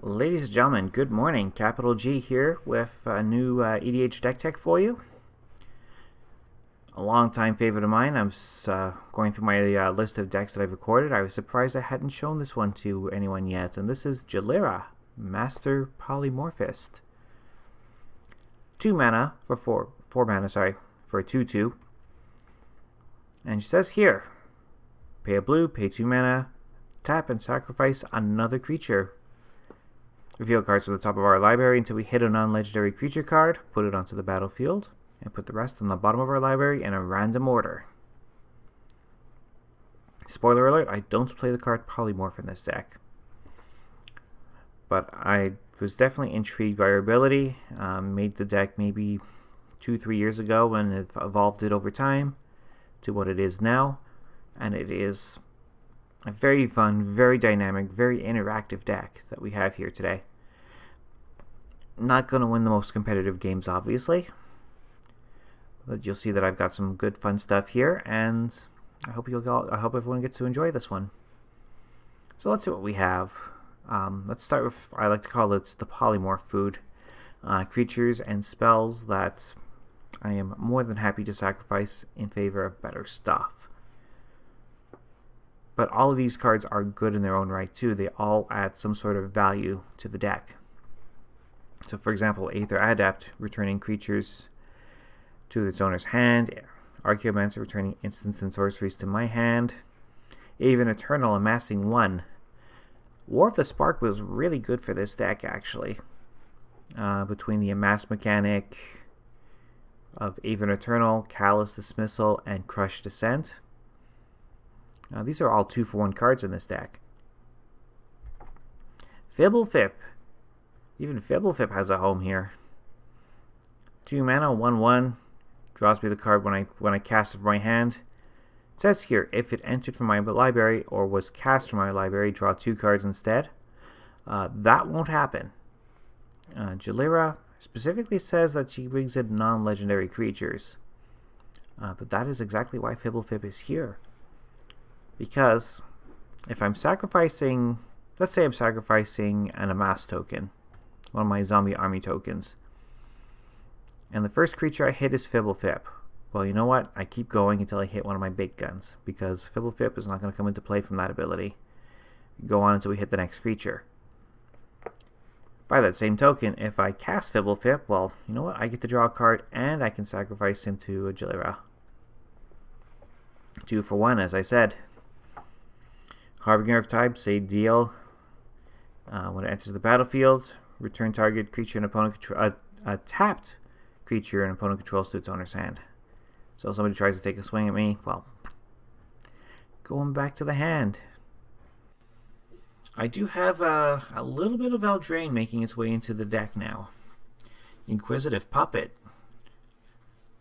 Ladies and gentlemen, good morning. Capital G here with a new EDH deck tech for you. A long-time favorite of mine. I'm going through my list of decks that I've recorded. I was surprised I hadn't shown this one to anyone yet, and this is Jalira, Master Polymorphist. 2 mana for 4 mana, for a 2/2. And she says here, pay a blue, pay 2 mana, tap and sacrifice another creature. Reveal cards from the top of our library until we hit a non-legendary creature card, put it onto the battlefield, and put the rest on the bottom of our library in a random order. Spoiler alert, I don't play the card Polymorph in this deck. But I was definitely intrigued by her ability. Made the deck maybe 2-3 years ago and have evolved it over time to what it is now. And it is a very fun, very dynamic, very interactive deck that we have here today. Not going to win the most competitive games, obviously, but you'll see that I've got some good, fun stuff here, and I hope everyone gets to enjoy this one. So let's see what we have. Let's start with, I like to call it the polymorph food. Creatures and spells that I am more than happy to sacrifice in favor of better stuff. But all of these cards are good in their own right too. They all add some sort of value to the deck. So for example, Aether Adept, returning creatures to its owner's hand. Archaeomancer, returning instants and sorceries to my hand. Even Eternal, amassing 1. War of the Spark was really good for this deck, actually. Between the amass mechanic of Even Eternal, Callous Dismissal, and Crush Descent. These are all 2-for-1 cards in this deck. Fibblefip. Even Fibblefip has a home here. 2 mana, 1/1. Draws me the card when I cast it from my hand. It says here, if it entered from my library or was cast from my library, draw 2 cards instead. That won't happen. Jalira specifically says that she brings in non-legendary creatures. But that is exactly why Fibblefip is here. Because if I'm sacrificing, let's say I'm sacrificing an amass token, one of my zombie army tokens, and the first creature I hit is Fibblefip. Well, you know what? I keep going until I hit one of my big guns, because Fibblefip is not going to come into play from that ability. Go on until we hit the next creature. By that same token, if I cast Fibblefip, well, you know what? I get to draw a card, and I can sacrifice him to a Jalira. 2-for-1, as I said. Harbinger of Tide, say deal. When it enters the battlefield, return target creature and opponent control, a tapped creature and opponent controls to its owner's hand. So if somebody tries to take a swing at me, well, going back to the hand. I do have a little bit of Eldraine making its way into the deck now. Inquisitive Puppet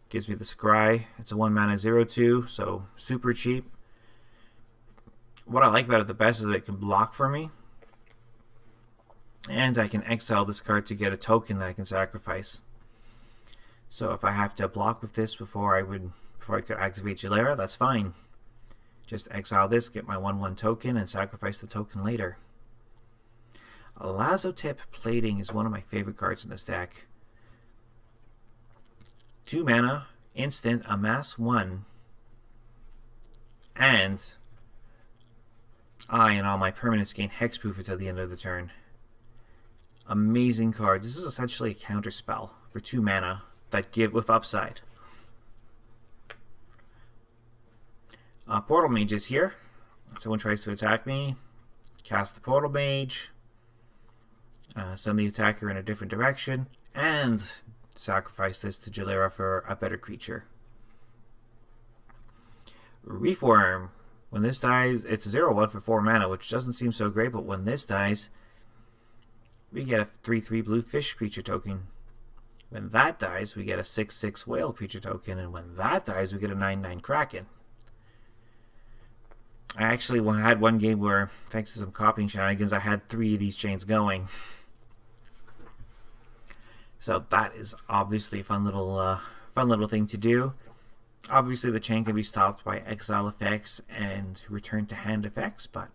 gives me the Scry. It's a 1 mana 0/2, so super cheap. What I like about it the best is that it can block for me. And I can exile this card to get a token that I can sacrifice. So if I have to block with this before I could activate Jalira, that's fine. Just exile this, get my 1/1 token, and sacrifice the token later. Lazotip Plating is one of my favorite cards in this deck. 2 mana, instant, amass 1. And I and all my permanents gain hexproof until the end of the turn. Amazing card. This is essentially a counter spell for 2 mana that give with upside. Portal Mage is here. Someone tries to attack me. Cast the Portal Mage. Send the attacker in a different direction. And sacrifice this to Jalira for a better creature. Reefworm. When this dies, it's 0/1 for 4 mana, which doesn't seem so great, but when this dies, we get a 3/3 blue fish creature token. When that dies, we get a 6/6 whale creature token, and when that dies, we get a 9/9 kraken. I actually had one game where, thanks to some copying shenanigans, I had 3 of these chains going. So that is obviously a fun little thing to do. Obviously, the chain can be stopped by exile effects and return to hand effects, but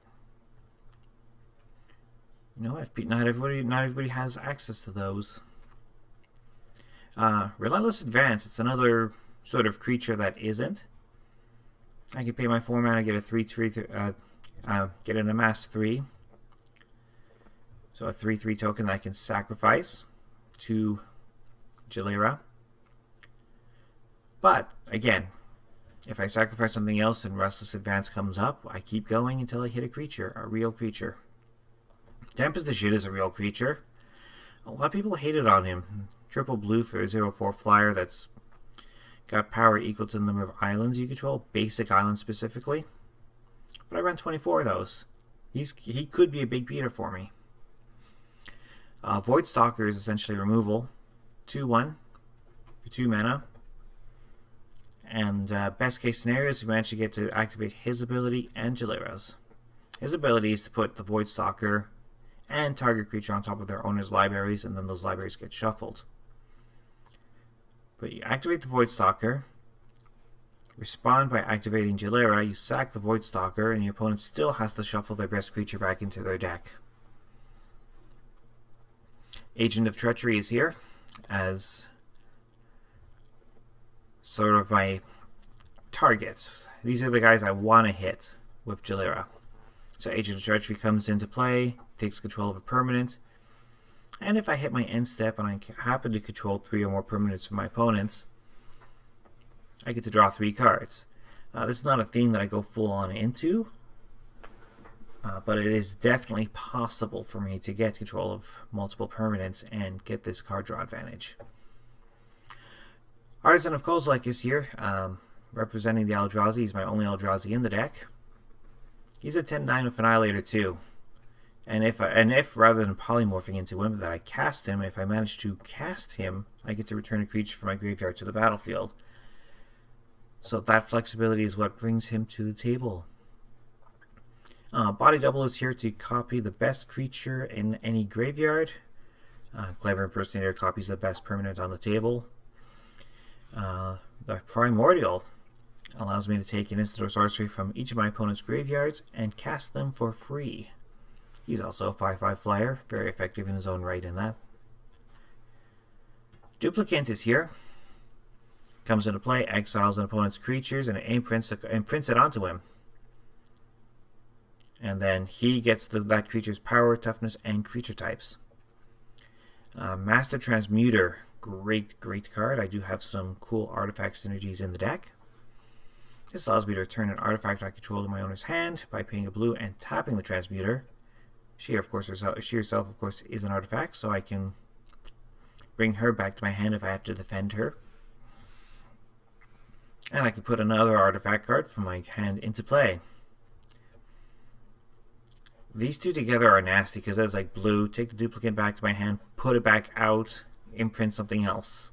No, not everybody has access to those. Relentless Advance. It's another sort of creature that isn't. I can pay my 4 mana, get a 3/3, get an amass 3. So a 3/3 token that I can sacrifice to Jalira. But again, if I sacrifice something else and Restless Advance comes up, I keep going until I hit a creature, a real creature. Tempest the Shit is a real creature. A lot of people hated on him. Triple blue for a 0/4 flyer that's got power equal to the number of islands you control, basic islands specifically. But I run 24 of those. He could be a big beater for me. Voidstalker is essentially removal. 2/1 for 2 mana. And best case scenario is you manage to get to activate his ability and Jalira's. His ability is to put the Voidstalker and target creature on top of their owner's libraries, and then those libraries get shuffled. But you activate the Voidstalker, respond by activating Jalira, you sack the Voidstalker, and your opponent still has to shuffle their best creature back into their deck. Agent of Treachery is here as sort of my targets. These are the guys I want to hit with Jalira. So Agent of Treachery comes into play, takes control of a permanent, and if I hit my end step and I happen to control 3 or more permanents from my opponents, I get to draw 3 cards. This is not a theme that I go full on into, but it is definitely possible for me to get control of multiple permanents and get this card draw advantage. Artisan of Kozilek is here, representing the Eldrazi. He's my only Eldrazi in the deck. He's a 10/9 with Annihilator too. And if rather than polymorphing into him that I cast him, if I manage to cast him, I get to return a creature from my graveyard to the battlefield. So that flexibility is what brings him to the table. Body Double is here to copy the best creature in any graveyard. Clever Impersonator copies the best permanent on the table. The Primordial allows me to take an instant or sorcery from each of my opponent's graveyards and cast them for free. He's also a 5/5 flyer, very effective in his own right in that. Duplicant is here. Comes into play, exiles an opponent's creatures, and imprints it onto him. And then he gets that creature's power, toughness, and creature types. Master Transmuter, great card. I do have some cool artifact synergies in the deck. This allows me to return an artifact I control to my owner's hand by paying a blue and tapping the Transmuter. She herself, of course, is an artifact, so I can bring her back to my hand if I have to defend her. And I can put another artifact card from my hand into play. These two together are nasty because it's like blue, take the duplicate back to my hand, put it back out, imprint something else.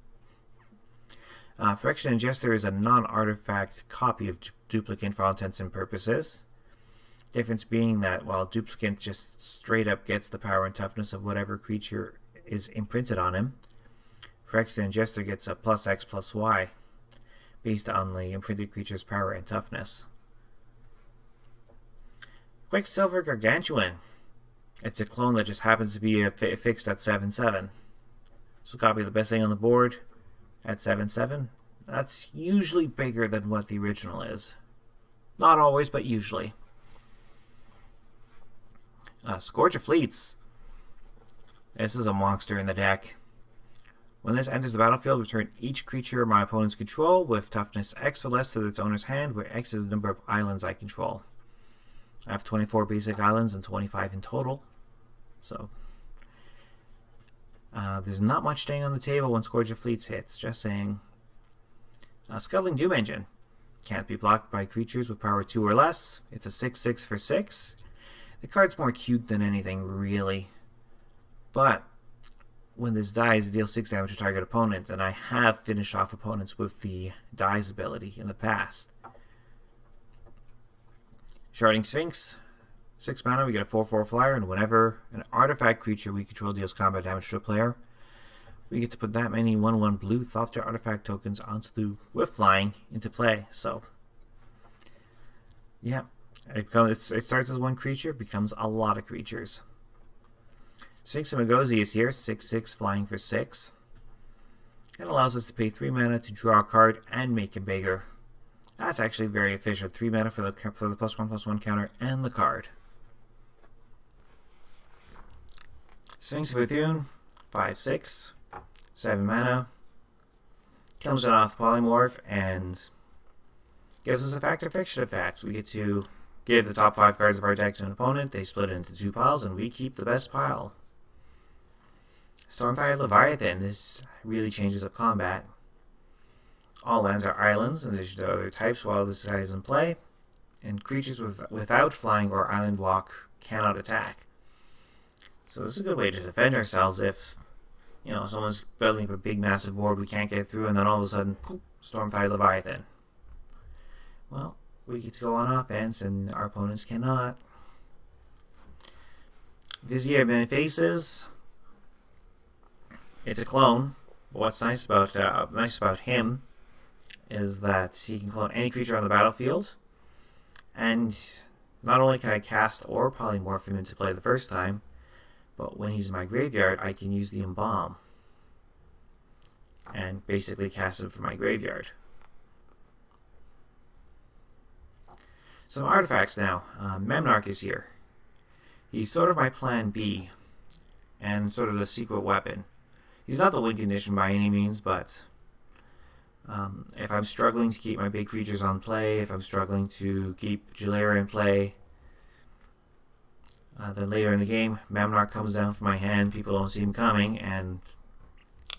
Phyrexian Ingester is a non-artifact copy of Duplicant for all intents and purposes. Difference being that while Duplicant just straight up gets the power and toughness of whatever creature is imprinted on him, Phyrexian Ingester gets a +X+Y based on the imprinted creature's power and toughness. Quicksilver Gargantuan. It's a clone that just happens to be fixed at 7/7. So copy the best thing on the board at 7/7. That's usually bigger than what the original is. Not always, but usually. Scourge of Fleets. This is a monster in the deck. When this enters the battlefield, return each creature my opponent's control with toughness X or less to its owner's hand, where X is the number of islands I control. I have 24 basic islands and 25 in total. So there's not much staying on the table when Scourge of Fleets hits, just saying. Scuttling Doom Engine. Can't be blocked by creatures with power 2 or less. It's a 6/6 for 6. The card's more cute than anything, really. But when this dies, it deals 6 damage to target opponent, and I have finished off opponents with the Dies ability in the past. Sharding Sphinx. 6 mana, we get a 4/4 flyer, and whenever an artifact creature we control deals combat damage to a player, we get to put that many 1/1 blue Thopter artifact tokens with flying into play. So, yeah, it starts as one creature, becomes a lot of creatures. Sphinx of Magosi is here, 6/6 flying for 6. It allows us to pay 3 mana to draw a card and make it bigger. That's actually very efficient. 3 mana for the +1/+1 counter and the card. Sphinx of Bethune, 5/6, 7 mana. Comes in off Polymorph and gives us a Fact or Fiction effect. We get to give the top 5 cards of our deck to an opponent. They split it into 2 piles, and we keep the best pile. Stormfire Leviathan. This really changes up combat. All lands are islands in addition to other types while this guy is in play, and creatures without flying or island walk cannot attack. So this is a good way to defend ourselves if, you know, someone's building up a big massive board we can't get through, and then all of a sudden, poof, Stormfire Leviathan. Well, we get to go on offense, and our opponents cannot. Vizier of Many Faces. It's a clone. But what's nice about him is that he can clone any creature on the battlefield, and not only can I cast or polymorph him into play the first time, but when he's in my graveyard, I can use the Embalm and basically cast him from my graveyard. Some artifacts now. Memnarch is here. He's sort of my plan B and sort of the secret weapon. He's not the win condition by any means, but if I'm struggling to keep my big creatures on play, if I'm struggling to keep Jalira in play, then later in the game, Memnarch comes down from my hand, people don't see him coming, and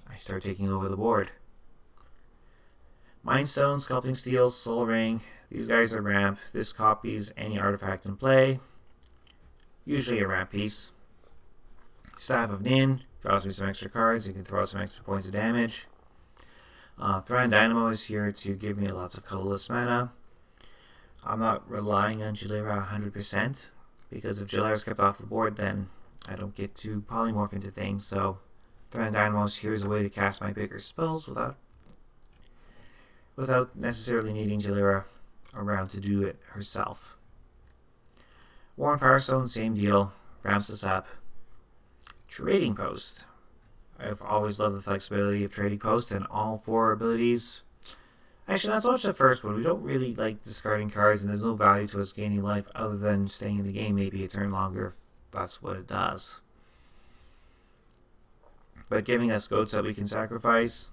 I start taking over the board. Mindstone, Sculpting Steel, Soul Ring, these guys are ramp. This copies any artifact in play, usually a ramp piece. Staff of Nin, draws me some extra cards, you can throw out some extra points of damage. Thran Dynamo is here to give me lots of colorless mana. I'm not relying on Jalira 100%, because if Jalira's kept off the board, then I don't get to polymorph into things, so Thran Dynamo is here as a way to cast my bigger spells without necessarily needing Jalira around to do it herself. Warren Powerstone, same deal, ramps us up. Trading Post. I've always loved the flexibility of Trading Post and all 4 abilities. Actually, not so much the first one. We don't really like discarding cards, and there's no value to us gaining life other than staying in the game maybe a turn longer if that's what it does. But giving us goats that we can sacrifice,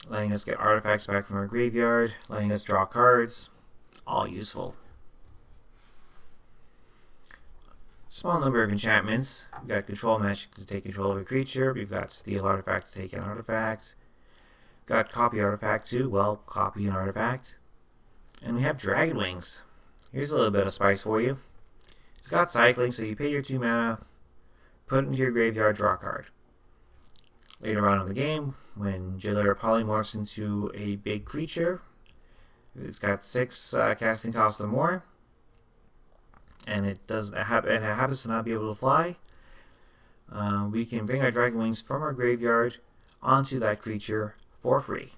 letting us get artifacts back from our graveyard, letting us draw cards, all useful. Small number of enchantments. We've got Control Magic to take control of a creature. We've got Steal Artifact to take an artifact. Got Copy Artifact too. Well, copy an artifact. And we have Dragon Wings. Here's a little bit of spice for you. It's got cycling, so you pay your 2 mana, put it into your graveyard, draw a card. Later on in the game, when Jalira polymorphs into a big creature, it's got 6 casting cost or more, and it happens to not be able to fly, we can bring our Dragon Wings from our graveyard onto that creature for free.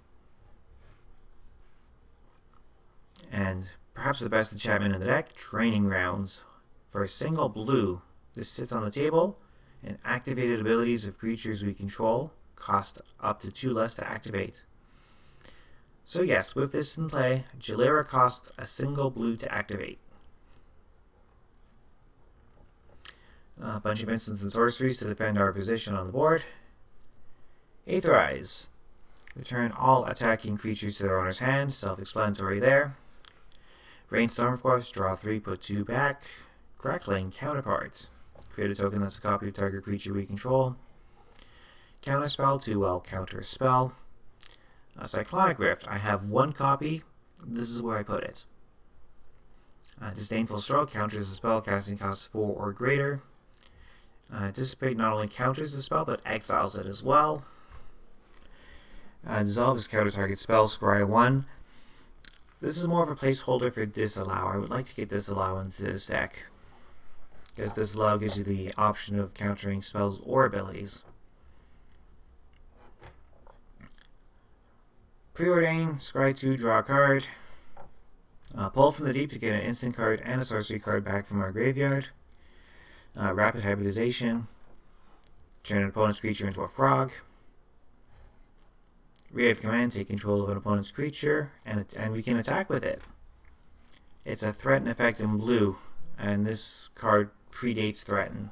And perhaps the best enchantment in the deck, Training Grounds. For a single blue, this sits on the table, and activated abilities of creatures we control cost up to 2 less to activate. So yes, with this in play, Jalira costs a single blue to activate. A bunch of instants and sorceries to defend our position on the board. Aetherize. Return all attacking creatures to their owner's hand, self-explanatory there. Brainstorm, of course, draw 3, put 2 back. Crackling Counterparts. Create a token that's a copy of target creature we control. Counterspell to, counter a spell. Cyclonic Rift. I have 1 copy. This is where I put it. Disdainful Stroke counters a spell casting cost 4 or greater. Dissipate not only counters the spell, but exiles it as well. Dissolve is counter target spell, scry 1. This is more of a placeholder for Disallow. I would like to get Disallow into this deck, because Disallow gives you the option of countering spells or abilities. Preordain, scry 2, draw a card. Pull from the deep to get an instant card and a sorcery card back from our graveyard. Rapid Hybridization. turn an opponent's creature into a frog. Reactive command, take control of an opponent's creature, and we can attack with it. It's a threaten effect in blue, and this card predates threaten.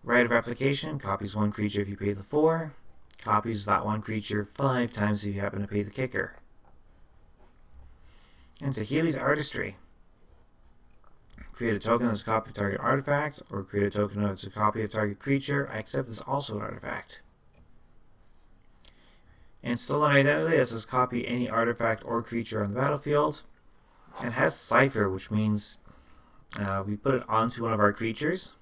Right of replication, copies one creature if you pay the 4, copies that one creature 5 times if you happen to pay the kicker. And Tahili's Artistry. Create a token that's a copy of target artifact, or create a token that's a copy of target creature, except it's also an artifact. And Stolen Identity lets us copy any artifact or creature on the battlefield. And has Cipher, which means we put it onto one of our creatures,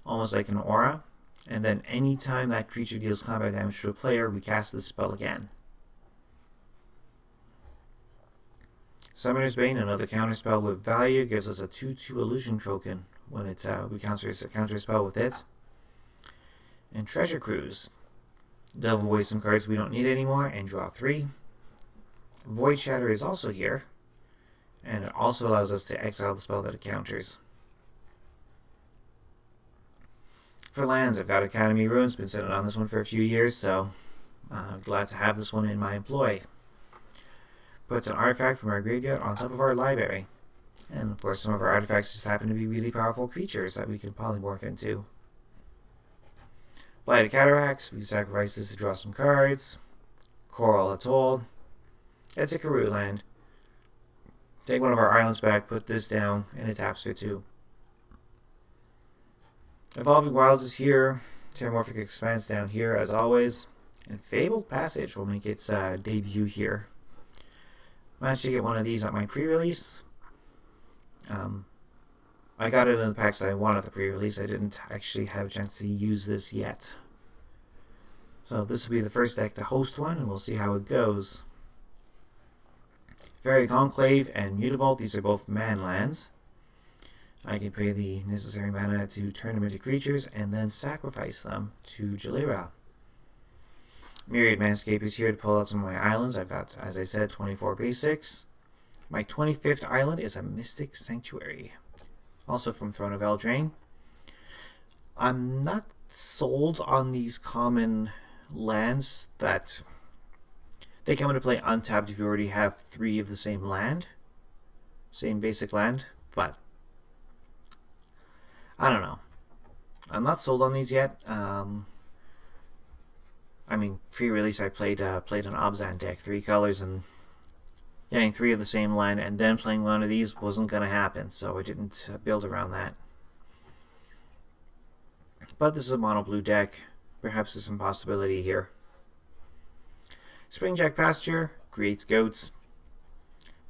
almost like an aura, and then anytime that creature deals combat damage to a player, we cast this spell again. Summoner's Bane, another counterspell with value, gives us a 2/2 illusion token when we counter a spell with it. And Treasure Cruise. Delve away some cards we don't need anymore and draw 3. Void Shatter is also here, and it also allows us to exile the spell that it counters. For lands, I've got Academy Ruins, been sitting on this one for a few years, so I'm glad to have this one in my employ. Puts an artifact from our graveyard on top of our library. And of course, some of our artifacts just happen to be really powerful creatures that we can polymorph into. Blighted Cataracts, we sacrifice this to draw some cards. Coral Atoll. It's a Karoo land. Take one of our islands back, put this down, and it taps for 2. Evolving Wilds is here. Terramorphic Expanse down here, as always. And Fabled Passage will make its debut here. Managed to get one of these at my pre-release. I got it in the packs that I wanted at the pre-release. I didn't actually have a chance to use this yet. So this will be the first deck to host one, and we'll see how it goes. Fairy Conclave and Mutavault, these are both man lands. I can pay the necessary mana to turn them into creatures and then sacrifice them to Jalira. Myriad Manscape is here to pull out some of my islands. I've got, as I said, 24 basics. My 25th island is a Mystic Sanctuary, also from Throne of Eldraine. I'm not sold on these common lands that they come into play untapped if you already have 3 of the same land, same basic land, but I don't know. I'm not sold on these yet. I mean, pre-release I played an Obzan deck, 3 colors, and getting 3 of the same land and then playing one of these wasn't going to happen, so I didn't build around that. But this is a mono blue deck. Perhaps there's some possibility here. Springjack Pasture creates goats.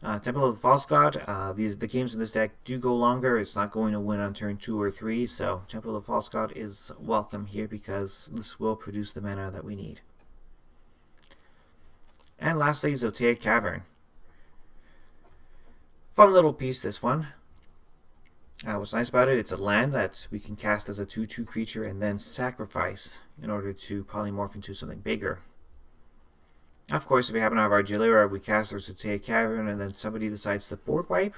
Temple of the False God. The games in this deck do go longer. It's not going to win on turn 2 or 3, so Temple of the False God is welcome here because this will produce the mana that we need. And lastly, Zotea Cavern. Fun little piece, this one. What's nice about it, it's a land that we can cast as a 2/2 creature and then sacrifice in order to polymorph into something bigger. Of course, if we happen to have our Jalira, we cast our Zotea Cavern and then somebody decides to board wipe.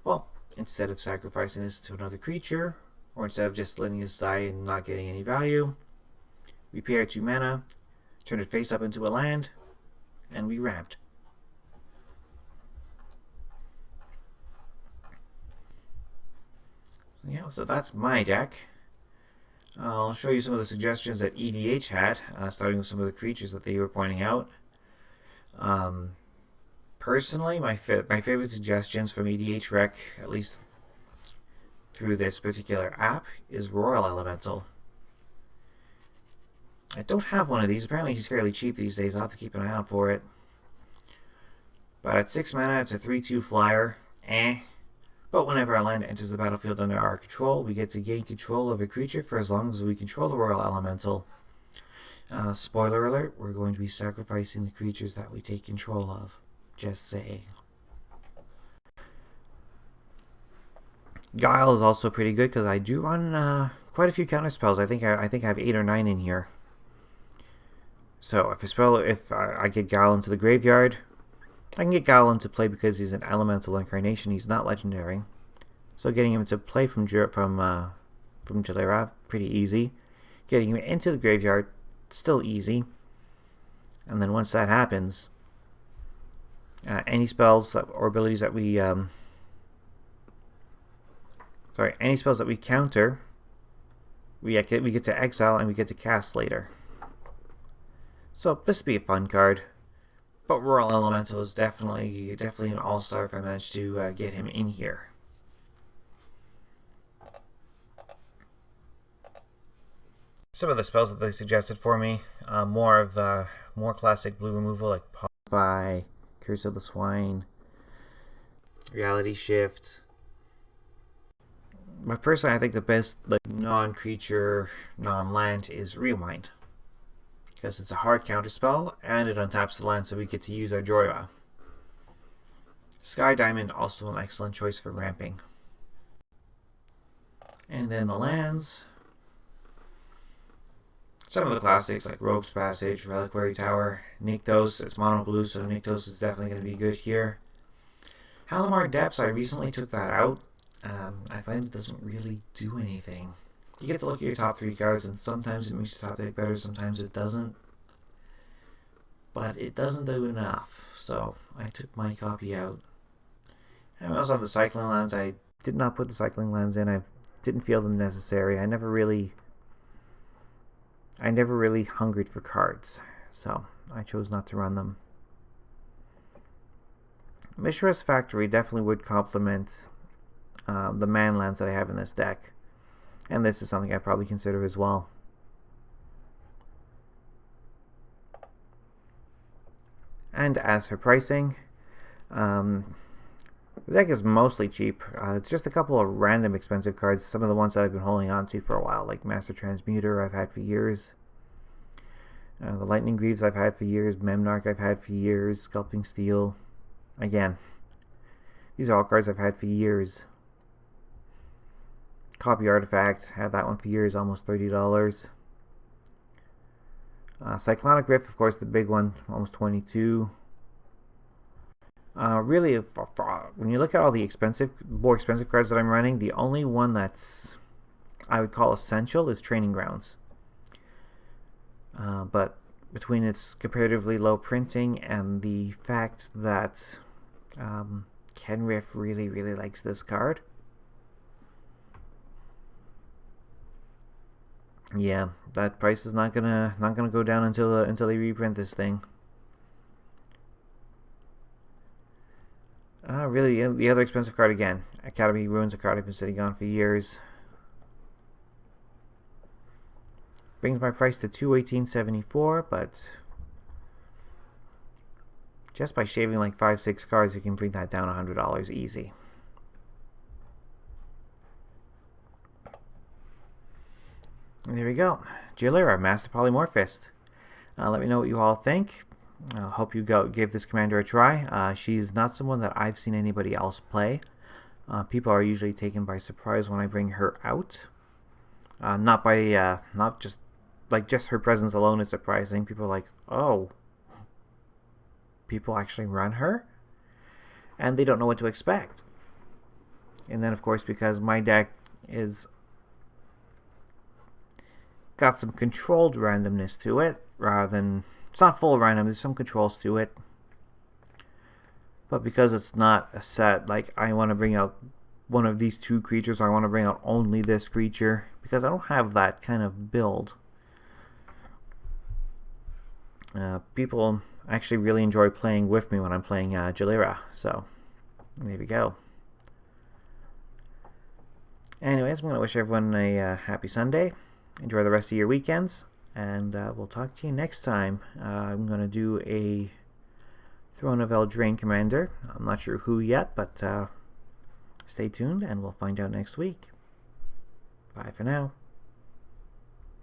Well, instead of sacrificing this to another creature, or instead of just letting this die and not getting any value, we pay our 2 mana, turn it face up into a land, and we ramped. So yeah, so that's my deck. I'll show you some of the suggestions that EDH had, starting with some of the creatures that they were pointing out. Personally, my favorite suggestions from EDH Rec, at least through this particular app, is Royal Elemental. I don't have one of these. Apparently he's fairly cheap these days. I'll have to keep an eye out for it. But at 6 mana, it's a 3/2 flyer. But whenever our land enters the battlefield under our control, we get to gain control of a creature for as long as we control the Royal Elemental. Spoiler alert, we're going to be sacrificing the creatures that we take control of. Just saying. Guile is also pretty good because I do run quite a few counter spells. I think I have 8 or 9 in here. So if I get Guile into the graveyard, I can get Guile into play because he's an elemental incarnation. He's not legendary, so getting him into play from from Jalira, pretty easy. Getting him into the graveyard, still easy. And then once that happens, any spells or abilities that we any spells that we counter, we get to exile and we get to cast later. So this would be a fun card. But Royal Elemental is definitely an all-star if I manage to get him in here. Some of the spells that they suggested for me, more classic blue removal like Polyfy, Curse of the Swine, Reality Shift. But personally, I think the best non-creature, non-land is Rewind, because it's a hard counter spell and it untaps the land, so we get to use our Jalira. Sky Diamond, also an excellent choice for ramping. And then the lands. Some of the classics like Rogue's Passage, Reliquary Tower, Nykthos. It's mono blue, so Nykthos is definitely going to be good here. Halimar Depths, I recently took that out. I find it doesn't really do anything. You get to look at your top 3 cards, and sometimes it makes your top deck better, sometimes it doesn't. But it doesn't do enough, so I took my copy out. And also on the Cycling Lands, I did not put the Cycling Lands in. I didn't feel them necessary. I never really hungered for cards, so I chose not to run them. Mishra's Factory definitely would complement the man lands that I have in this deck, and this is something I probably consider as well. And as for pricing, the deck is mostly cheap. It's just a couple of random expensive cards, some of the ones that I've been holding on to for a while, like Master Transmuter I've had for years. The Lightning Greaves I've had for years, Memnarch I've had for years, Sculpting Steel. Again, these are all cards I've had for years. Copy Artifact, had that one for years, almost $30. Cyclonic Rift, of course, the big one, almost $22. Really, when you look at all the more expensive cards that I'm running, the only one that's I would call essential is Training Grounds. But between its comparatively low printing and the fact that Kenriff really likes this card, yeah, that price is not gonna go down until they reprint this thing. Really, the other expensive card again, Academy Ruins, a card I've been sitting on for years. Brings my price to $218.74, but just by shaving like 5-6 cards, you can bring that down $100 easy. And there we go. Jalira, Master Polymorphist. Let me know what you all think. I hope you give this commander a try. She's not someone that I've seen anybody else play. People are usually taken by surprise when I bring her out. Not just her presence alone is surprising. People are like, oh, people actually run her? And they don't know what to expect. And then, of course, because my deck is got some controlled randomness to it, rather than, it's not full random, there's some controls to it. But because it's not a set, like I want to bring out one of these 2 creatures, or I want to bring out only this creature, because I don't have that kind of build. People actually really enjoy playing with me when I'm playing Jalira, so there we go. Anyways, I'm going to wish everyone a happy Sunday. Enjoy the rest of your weekends, and we'll talk to you next time. I'm going to do a Throne of Eldraine commander. I'm not sure who yet, but stay tuned and we'll find out next week. Bye for now.